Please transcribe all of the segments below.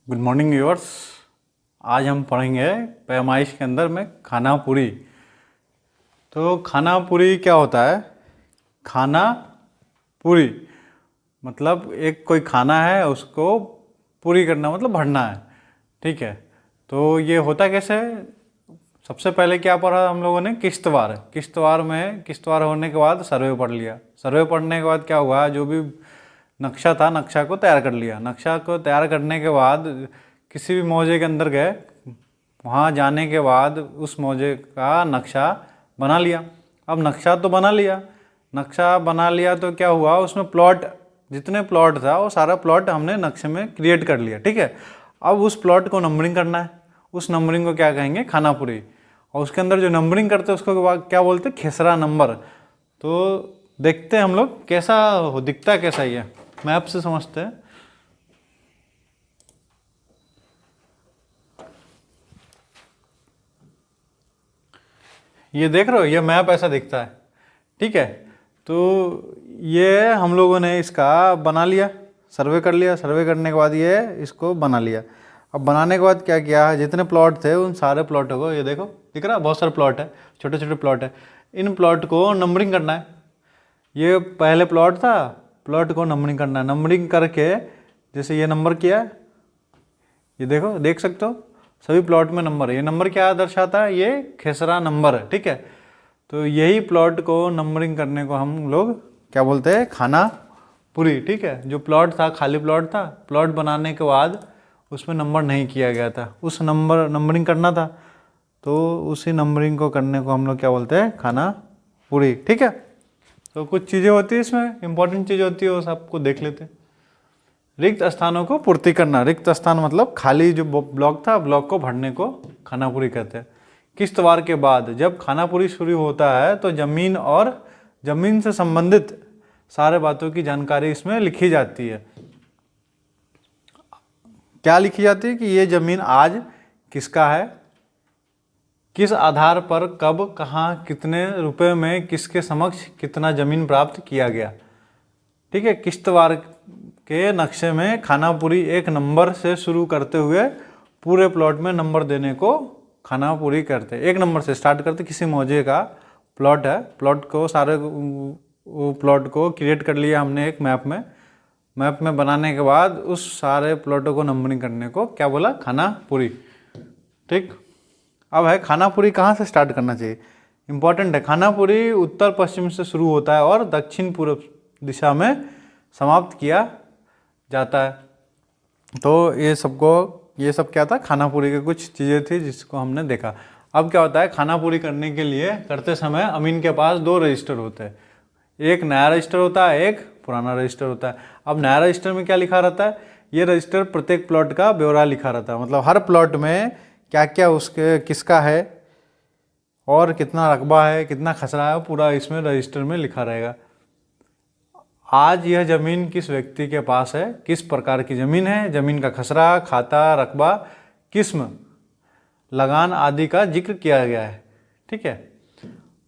Good morning viewers. आज हम पढ़ेंगे पैमाइश के अंदर में खाना पूरी। तो खाना पूरी क्या होता है? खाना पूरी मतलब एक कोई खाना है उसको पूरी करना मतलब भरना है। ठीक है, तो ये होता कैसे है? सबसे पहले क्या पढ़ा हम लोगों ने? किश्तवार। किश्तवार होने के बाद सर्वे पढ़ लिया। सर्वे पढ़ने के बाद क्या हुआ, जो भी नक्शा था नक्शा को तैयार कर लिया। नक्शा को तैयार करने के बाद किसी भी मौजे के अंदर गए, वहाँ जाने के बाद उस मौजे का नक्शा बना लिया। अब नक्शा तो बना लिया, नक्शा बना लिया तो क्या हुआ, उसमें प्लॉट, जितने प्लॉट था वो सारा प्लॉट हमने नक्शे में क्रिएट कर लिया। ठीक है, अब उस प्लॉट को नंबरिंग करना है। उस नंबरिंग को क्या कहेंगे? खानापुरी। और उसके अंदर जो नंबरिंग करते हैं उसको क्या बोलते हैं? खेसरा नंबर। तो देखते हैं हम लोग कैसा दिखता है, कैसा ये मैप से समझते हैं। ये देख रहे हो, ये मैप ऐसा दिखता है। ठीक है, तो ये हम लोगों ने इसका बना लिया, सर्वे कर लिया। सर्वे करने के बाद ये इसको बना लिया। अब बनाने के बाद क्या किया, जितने प्लॉट थे उन सारे प्लॉटों को, ये देखो दिख रहा है, बहुत सारे प्लॉट है, छोटे छोटे प्लॉट है। इन प्लॉट को नंबरिंग करना है। ये पहले प्लॉट था, प्लॉट को नंबरिंग करना है। नंबरिंग करके जैसे ये नंबर किया, ये देखो, देख सकते हो सभी प्लॉट में नंबर है। ये नंबर क्या दर्शाता है? ये खेसरा नंबर है। ठीक है, तो यही प्लॉट को नंबरिंग करने को हम लोग क्या बोलते हैं? खाना पूरी। ठीक है, जो प्लॉट था खाली प्लॉट था, प्लॉट बनाने के बाद उसमें नंबर नहीं किया गया था, उस नंबरिंग करना था, तो उसी नंबरिंग को करने को हम लोग क्या बोलते हैं? खाना पूरी। ठीक है, तो कुछ चीज़ें होती है इसमें, इंपॉर्टेंट चीज़ होती है, वो सबको देख लेते हैं। रिक्त स्थानों को पूर्ति करना। रिक्त स्थान मतलब खाली जो ब्लॉक था, ब्लॉक को भरने को खानापुरी कहते हैं। किश्तवार के बाद जब खानापुरी शुरू होता है तो जमीन और जमीन से संबंधित सारे बातों की जानकारी इसमें लिखी जाती है। क्या लिखी जाती है? कि ये जमीन आज किसका है, किस आधार पर, कब, कहाँ, कितने रुपए में, किसके समक्ष कितना जमीन प्राप्त किया गया। ठीक है, किश्तवार के नक्शे में खानापुरी एक नंबर से शुरू करते हुए पूरे प्लॉट में नंबर देने को खानापुरी करते हैं। एक नंबर से स्टार्ट करते, किसी मौजे का प्लॉट है, प्लॉट को सारे प्लॉट को क्रिएट कर लिया हमने एक मैप में बनाने के बाद उस सारे प्लॉटों को नंबरिंग करने को क्या बोला? खानापुरी। ठीक, अब है खानापुरी कहाँ से स्टार्ट करना चाहिए? इंपॉर्टेंट है। खानापुरी उत्तर पश्चिम से शुरू होता है और दक्षिण पूर्व दिशा में समाप्त किया जाता है। तो ये सब क्या था? खानापुरी की कुछ चीज़ें थी जिसको हमने देखा। अब क्या होता है, खानापुरी करने के लिए करते समय अमीन के पास दो रजिस्टर होते हैं। एक नया रजिस्टर होता है, एक पुराना रजिस्टर होता है। अब नया रजिस्टर में क्या लिखा रहता है? ये रजिस्टर प्रत्येक प्लॉट का ब्यौरा लिखा रहता है, मतलब हर प्लॉट में क्या क्या उसके किसका है और कितना रकबा है, कितना खसरा है, पूरा इसमें रजिस्टर में लिखा रहेगा। आज यह ज़मीन किस व्यक्ति के पास है, किस प्रकार की ज़मीन है, ज़मीन का खसरा, खाता, रकबा, किस्म, लगान आदि का जिक्र किया गया है। ठीक है,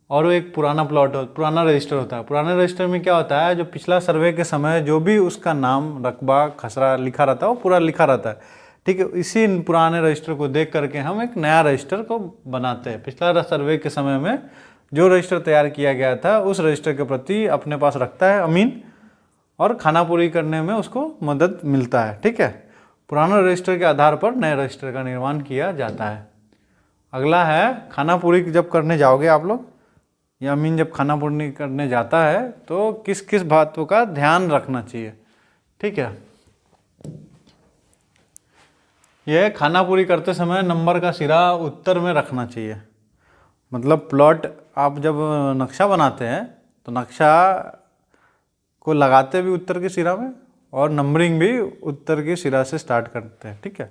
और वो एक पुराना पुराना रजिस्टर होता है। पुराने रजिस्टर में क्या होता है? जो पिछला सर्वे के समय जो भी उसका नाम, रकबा, खसरा लिखा रहता है वो पूरा लिखा रहता है। ठीक है, इसी पुराने रजिस्टर को देख करके हम एक नया रजिस्टर को बनाते हैं। पिछला सर्वे के समय में जो रजिस्टर तैयार किया गया था उस रजिस्टर के प्रति अपने पास रखता है अमीन, और खानापुरी करने में उसको मदद मिलता है। ठीक है, पुराना रजिस्टर के आधार पर नए रजिस्टर का निर्माण किया जाता है। अगला है खानापुरी जब करने जाओगे आप लोग, या अमीन जब खानापुरी करने जाता है तो किस किस बातों का ध्यान रखना चाहिए। ठीक है, यह खानापुरी करते समय नंबर का सिरा उत्तर में रखना चाहिए। मतलब प्लॉट आप जब नक्शा बनाते हैं तो नक्शा को लगाते भी उत्तर के सिरा में और नंबरिंग भी उत्तर के सिरा से स्टार्ट करते हैं। ठीक है,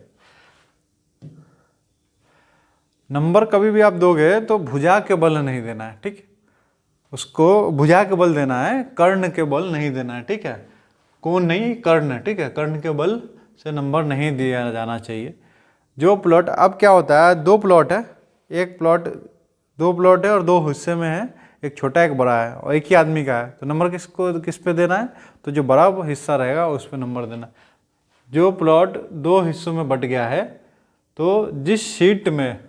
नंबर कभी भी आप दोगे तो भुजा के बल नहीं देना है। ठीक है, उसको भुजा के बल देना है, कर्ण के बल नहीं देना है। ठीक है, कौन नहीं, कर्ण। ठीक है, कर्ण के बल से नंबर नहीं दिया जाना चाहिए। जो प्लॉट, अब क्या होता है, दो प्लॉट है, दो प्लॉट है और दो हिस्से में है, एक छोटा एक बड़ा है और एक ही आदमी का है, तो नंबर किस पे देना है? तो जो बड़ा हिस्सा रहेगा उस पर नंबर देना। जो प्लॉट दो हिस्सों में बट गया है तो जिस शीट में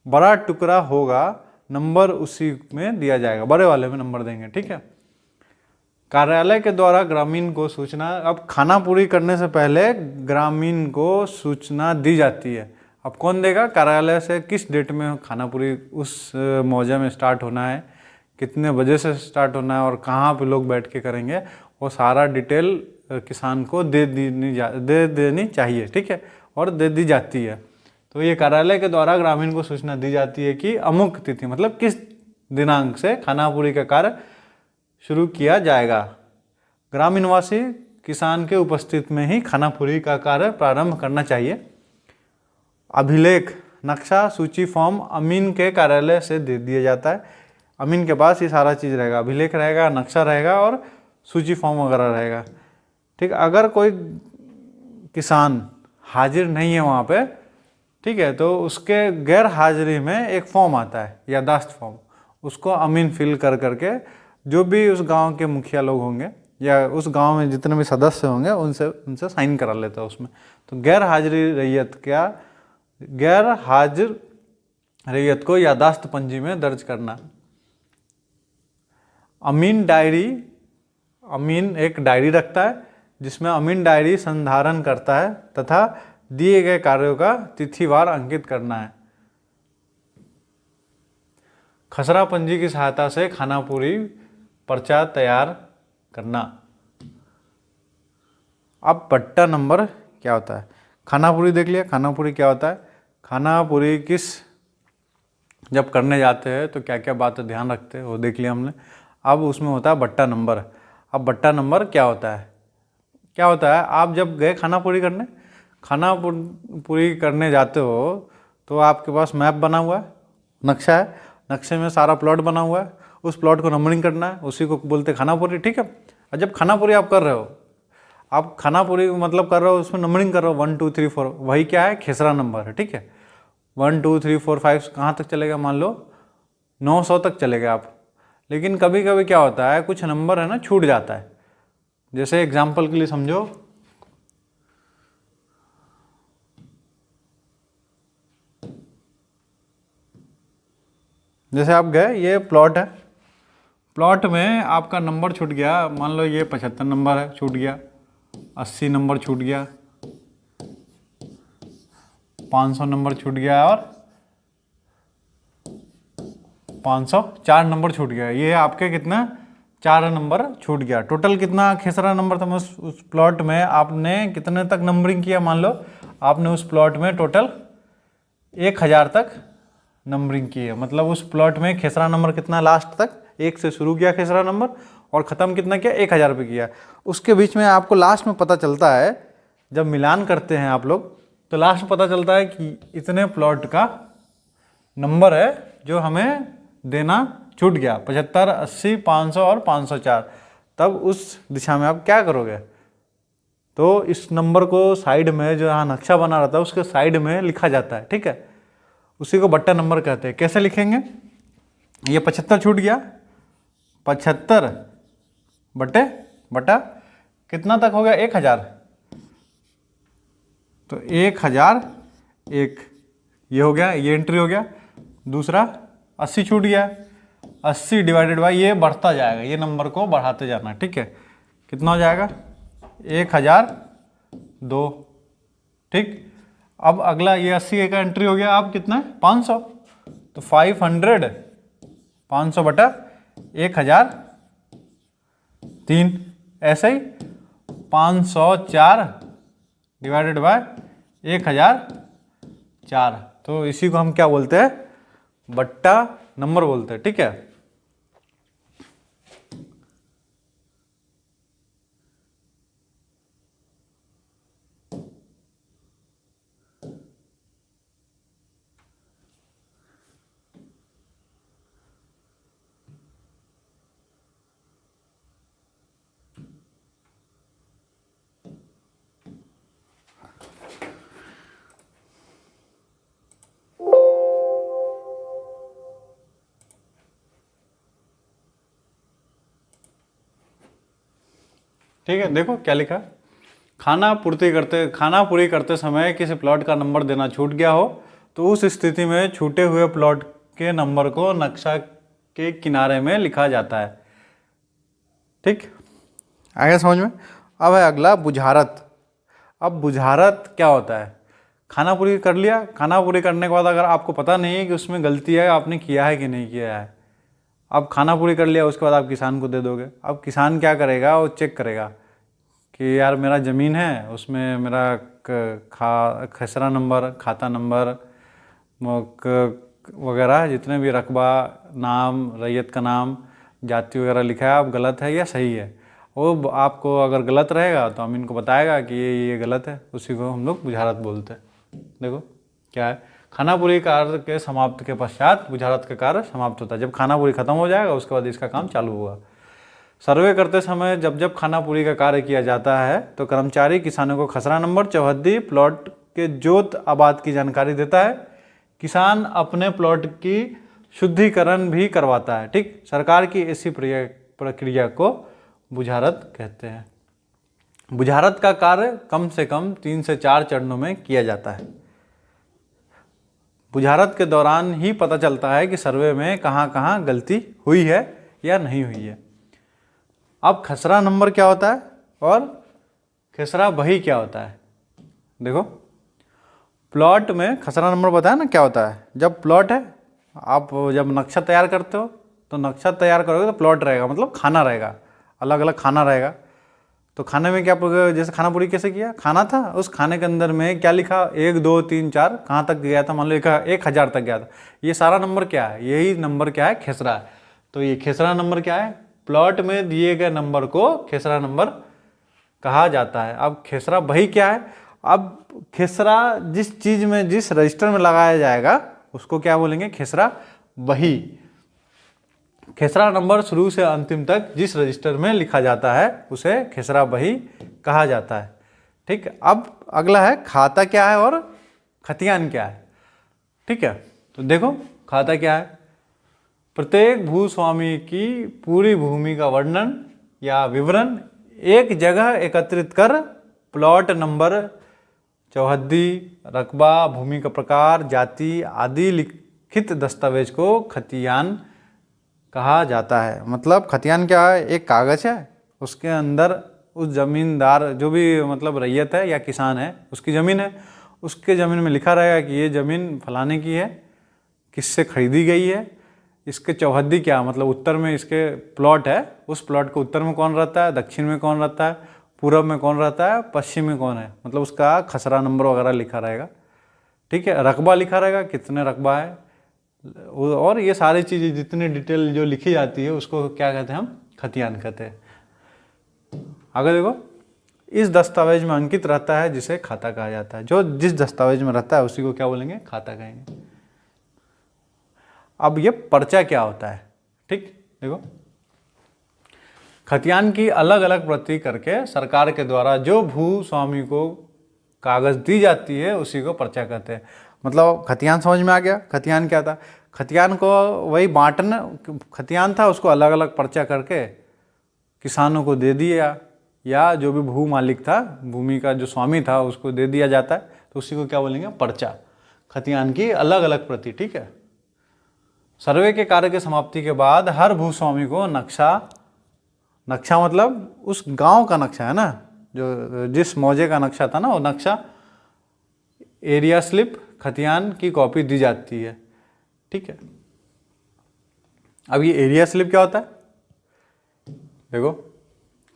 बड़ा टुकड़ा होगा नंबर उसी में दिया जाएगा, बड़े वाले में नंबर देंगे, ठीक है। कार्यालय के द्वारा ग्रामीण को सूचना, अब खाना पूरी करने से पहले ग्रामीण को सूचना दी जाती है। अब कौन देगा? कार्यालय से किस डेट में खाना पूरी उस मौजे में स्टार्ट होना है, कितने बजे से स्टार्ट होना है और कहाँ पे लोग बैठ के करेंगे, वो सारा डिटेल किसान को दे देनी चाहिए, ठीक है, और दे दी जाती है। तो ये कार्यालय के द्वारा ग्रामीण को सूचना दी जाती है कि अमुक तिथि मतलब किस दिनांक से खाना पूरी का कार्य शुरू किया जाएगा। ग्रामीण निवासी किसान के उपस्थित में ही खाना पूरी का कार्य प्रारंभ करना चाहिए। अभिलेख, नक्शा, सूची, फॉर्म अमीन के कार्यालय से दे दिया जाता है। अमीन के पास ये सारा चीज़ रहेगा, अभिलेख रहेगा, नक्शा रहेगा और सूची फॉर्म वगैरह रहेगा, ठीक। अगर कोई किसान हाजिर नहीं है वहाँ पे, ठीक है, तो उसके गैर हाजिरी में एक फॉर्म आता है, यादाश्त फॉर्म, उसको अमीन फिल कर करके जो भी उस गांव के मुखिया लोग होंगे या उस गांव में जितने भी सदस्य होंगे उनसे साइन करा लेता है उसमें। तो गैर हाजिर रैयत को यादाश्त पंजी में दर्ज करना। अमीन डायरी, अमीन एक डायरी रखता है जिसमें अमीन डायरी संधारण करता है तथा दिए गए कार्यों का तिथिवार अंकित करना है। खसरा पंजी की सहायता से खाना पूरी पर्चा तैयार करना। अब पट्टा नंबर क्या होता है? खाना पूरी देख लिया, खाना पूरी क्या होता है, खाना पूरी जब करने जाते हैं तो क्या क्या बातें ध्यान रखते हैं वो देख लिया हमने। अब उसमें होता है बट्टा नंबर। अब बट्टा नंबर क्या होता है? क्या होता है, आप जब गए खाना पूरी करने जाते हो तो आपके पास मैप बना हुआ है, नक्शा है, नक्शे में सारा प्लॉट बना हुआ है, उस प्लॉट को नंबरिंग करना है, उसी को बोलते खाना पूरी, ठीक है। और जब खाना पूरी आप कर रहे हो, आप खाना पूरी मतलब कर रहे हो, उसमें नंबरिंग कर रहे हो 1 2 3 4, वही क्या है, खेसरा नंबर है, ठीक है। 1 2 3 4 5 कहाँ तक चलेगा, मान लो 900 तक चलेगा आप। लेकिन कभी कभी क्या होता है, कुछ नंबर है ना छूट जाता है। जैसे एग्जाम्पल के लिए समझो, जैसे आप गए, ये प्लॉट है, प्लॉट में आपका नंबर छूट गया, मान लो ये 75 नंबर है, छूट गया, 80 नंबर छूट गया, 500 नंबर छूट गया और 504 नंबर छूट गया। ये आपके कितना, 4 नंबर छूट गया। टोटल कितना खेसरा नंबर था उस प्लॉट में, आपने कितने तक नंबरिंग किया, मान लो आपने उस प्लॉट में टोटल 1000 तक नंबरिंग की है। मतलब उस प्लॉट में खेसरा नंबर कितना, लास्ट तक 1 से शुरू किया खेसरा नंबर और ख़त्म कितना किया, 1000 पे किया। उसके बीच में आपको लास्ट में पता चलता है, जब मिलान करते हैं आप लोग, तो लास्ट में पता चलता है कि इतने प्लॉट का नंबर है जो हमें देना छूट गया, 75, 80, 500 और 504। तब उस दिशा में आप क्या करोगे, तो इस नंबर को साइड में जो यहाँ नक्शा बना रहता है उसके साइड में लिखा जाता है, ठीक है। उसी को बट्टा नंबर कहते हैं। कैसे लिखेंगे, ये 75 छूट गया, 75 बटा कितना तक हो गया, 1000, तो 1001 ये हो गया, ये एंट्री हो गया। दूसरा 80 छूट गया, 80 डिवाइडेड बाई, ये बढ़ता जाएगा, ये नंबर को बढ़ाते जाना, ठीक है। कितना हो जाएगा, 1002, ठीक। अब अगला ये 80 का एंट्री हो गया, अब कितना है, 500, तो 500 बटा 1003, ऐसे ही 504 डिवाइडेड बाय 1004। तो इसी को हम क्या बोलते हैं, बट्टा नंबर बोलते हैं, ठीक है। ठीक है, देखो क्या लिखा, खाना पूरी करते समय किसी प्लॉट का नंबर देना छूट गया हो तो उस स्थिति में छूटे हुए प्लॉट के नंबर को नक्शा के किनारे में लिखा जाता है। ठीक, आगे समझ में। अब है अगला बुझारत। अब बुझारत क्या होता है? खाना पूरी कर लिया, खाना पूरी करने के बाद अगर आपको पता नहीं है कि उसमें गलती है, आपने किया है कि नहीं किया है, अब खाना पूरी कर लिया, उसके बाद आप किसान को दे दोगे। अब किसान क्या करेगा, वो चेक करेगा कि यार मेरा ज़मीन है, उसमें मेरा खसरा नंबर, खाता नंबर वगैरह जितने भी रकबा, नाम, रैयत का नाम, जाति वगैरह लिखा है, अब गलत है या सही है। वो आपको अगर गलत रहेगा तो अमीन को बताएगा कि ये गलत है, उसी को हम लोग बुझारत बोलते हैं। देखो क्या है, खाना पूरी कार्य के समाप्त के पश्चात बुझारत का कार्य समाप्त होता है। जब खाना पूरी खत्म हो जाएगा उसके बाद इसका काम चालू होगा। सर्वे करते समय जब खाना पूरी का कार्य किया जाता है तो कर्मचारी किसानों को खसरा नंबर, चौहद्दी, प्लॉट के जोत आबाद की जानकारी देता है। किसान अपने प्लॉट की शुद्धिकरण भी करवाता है। ठीक, सरकार की ऐसी प्रक्रिया को बुझारत कहते हैं। बुझारत का कार्य कम से कम 3 से 4 चरणों में किया जाता है। बुझारत के दौरान ही पता चलता है कि सर्वे में कहाँ कहाँ गलती हुई है या नहीं हुई है। अब खसरा नंबर क्या होता है और खसरा बही क्या होता है? देखो, प्लॉट में खसरा नंबर बताया ना क्या होता है। जब प्लॉट है, आप जब नक्शा तैयार करते हो तो नक्शा तैयार करोगे तो प्लॉट रहेगा, मतलब खाना रहेगा, अलग अलग खाना रहेगा। तो खाने में क्या, जैसे खाना पूरी कैसे किया, खाना था, उस खाने के अंदर में क्या लिखा, 1 2 3 4 कहाँ तक गया था, मान लो 1000 तक गया था। ये सारा नंबर क्या है, यही नंबर क्या है, खेसरा है। तो ये खेसरा नंबर क्या है, प्लॉट में दिए गए नंबर को खेसरा नंबर कहा जाता है। अब खेसरा बही क्या है? अब खेसरा जिस चीज़ में, जिस रजिस्टर में लगाया जाएगा उसको क्या बोलेंगे, खेसरा बही। खेसरा नंबर शुरू से अंतिम तक जिस रजिस्टर में लिखा जाता है उसे खेसरा बही कहा जाता है। ठीक, अब अगला है खाता क्या है और खतियान क्या है। ठीक है, तो देखो खाता क्या है, प्रत्येक भूस्वामी की पूरी भूमि का वर्णन या विवरण एक जगह एकत्रित कर प्लॉट नंबर, चौहद्दी, रकबा, भूमि का प्रकार, जाति आदि लिखित दस्तावेज को खतियान कहा जाता है। मतलब खतियान क्या है, एक कागज़ है, उसके अंदर उस ज़मींदार जो भी मतलब रैयत है या किसान है, उसकी ज़मीन है, उसके ज़मीन में लिखा रहेगा कि ये ज़मीन फलाने की है, किससे खरीदी गई है। इसके चौहद्दी क्या, मतलब उत्तर में इसके प्लॉट है, उस प्लॉट के उत्तर में कौन रहता है, दक्षिण में कौन रहता है, पूरब में कौन रहता है, पश्चिम में कौन है, मतलब उसका खसरा नंबर वगैरह लिखा रहेगा। ठीक है, रकबा लिखा रहेगा, कितने रकबा है, और ये सारी चीज़ें जितनी डिटेल जो लिखी जाती है उसको क्या कहते हैं, हम खतियान कहते हैं। आगे देखो, इस दस्तावेज में अंकित रहता है जिसे खाता कहा जाता है। जो जिस दस्तावेज में रहता है उसी को क्या बोलेंगे, खाता कहेंगे। अब ये पर्चा क्या होता है। ठीक, देखो, खतियान की अलग अलग प्रति करके सरकार के द्वारा जो भूस्वामी को कागज दी जाती है उसी को पर्चा कहते हैं। मतलब खतियान समझ में आ गया। खतियान क्या था, खतियान को वही बांटना, खतियान था, उसको अलग अलग पर्चा करके किसानों को दे दिया, या जो भी भू मालिक था, भूमि का जो स्वामी था, उसको दे दिया जाता है, तो उसी को क्या बोलेंगे, पर्चा। खतियान की अलग अलग प्रति। ठीक है, सर्वे के कार्य की समाप्ति के बाद हर भूस्वामी को नक्शा मतलब उस गांव का नक्शा है ना, जो जिस मौजे का नक्शा था ना, वो नक्शा, एरिया स्लिप, खतियान की कॉपी दी जाती है। ठीक है, अब ये एरिया स्लिप क्या होता है, देखो,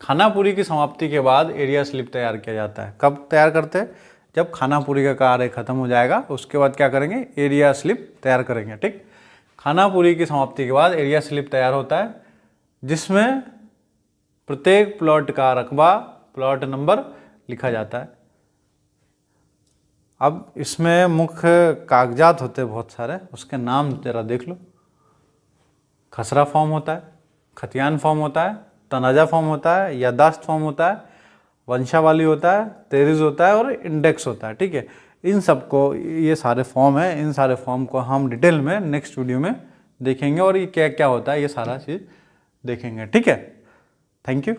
खाना पूरी की समाप्ति के बाद एरिया स्लिप तैयार किया जाता है। कब तैयार करते हैं, जब खाना पूरी का कार्य खत्म हो जाएगा उसके बाद क्या करेंगे, एरिया स्लिप तैयार करेंगे। ठीक, खाना पूरी की समाप्ति के बाद एरिया स्लिप तैयार होता है जिसमें प्रत्येक प्लॉट का रकबा, प्लॉट नंबर लिखा जाता है। अब इसमें मुख्य कागजात होते हैं बहुत सारे, उसके नाम जरा देख लो। खसरा फॉर्म होता है, खतियान फॉर्म होता है, तनाजा फॉर्म होता है, यादाश्त फॉर्म होता है, वंशावली होता है, तेरिज होता है और इंडेक्स होता है। ठीक है, इन सबको, ये सारे फॉर्म है, इन सारे फॉर्म को हम डिटेल में नेक्स्ट वीडियो में देखेंगे और ये क्या क्या होता है ये सारा चीज़ देखेंगे। ठीक है, थैंक यू।